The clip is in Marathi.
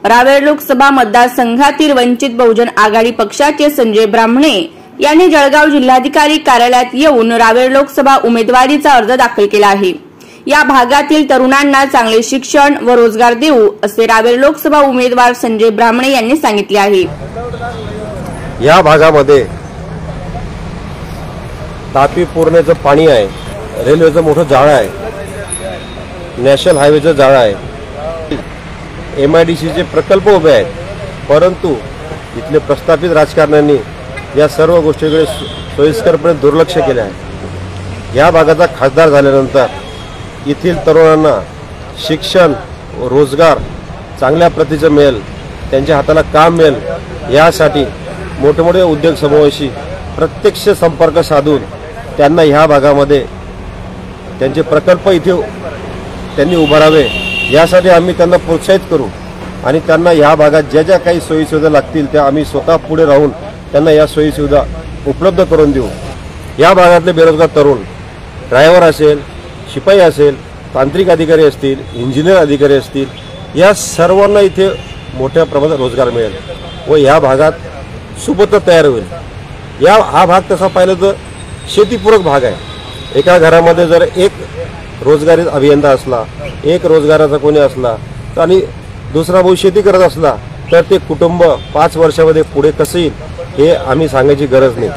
रावेर लोकसभा मतदारसंघातील वंचित बहुजन आघाडी पक्षाचे संजय ब्राह्मणे यांनी जळगाव जिल्हाधिकारी कार्यालयात येऊन रावेर लोकसभा उमेदवारीचा अर्ज दाखल केला आहे। या भागातील तरुणांना चांगले शिक्षण व रोजगार देऊ असे रावेर लोकसभा उमेदवार संजय ब्राह्मणे यांनी सांगितले आहे। या भागामध्ये तापी पूर्णेचं पाणी आहे, रेल्वेचं मोठं जाळं आहे, नॅशनल हायवेचं जाळं आहे, MIDCचे प्रकल्प उभे आहेत, परंतु इथले प्रस्थापित राजकारण्यांनी या सर्व गोष्टीकडे सोयीस्करपणे दुर्लक्ष केले आहे। या भागाचा खासदार झाल्यानंतर येथील तरुणांना शिक्षण रोजगार चांगल्या प्रतीचं मिळेल, त्यांच्या हाताला काम मिळेल यासाठी मोठे मोठे उद्योग समूहाशी प्रत्यक्ष संपर्क साधून त्यांना ह्या भागामध्ये त्यांचे प्रकल्प इथे त्यांनी उभारावे यासाठी आम्ही त्यांना प्रोत्साहित करू आणि त्यांना ह्या भागात ज्या ज्या काही सोयीसुविधा लागतील त्या आम्ही स्वतः पुढे राहून त्यांना या सोयीसुविधा उपलब्ध करून देऊ। या भागातले बेरोजगार तरुण ड्रायव्हर असेल, शिपाई असेल, तांत्रिक अधिकारी असतील, इंजिनियर अधिकारी असतील, या सर्वांना इथे मोठ्या प्रमाणात रोजगार मिळेल व या भागात सुबत्ता तयार होईल। हा भाग तसा पाहिलं तर शेतीपूरक भाग आहे। एका घरामध्ये जर एक रोजगारी अभियंता असला, एक रोजगाराचा कोणी असला तर आणि दुसरा भाऊ शेती करत असला तर ते कुटुंब 5 वर्षामध्ये पुढे कसं येईल हे आम्ही सांगायची गरज नाही।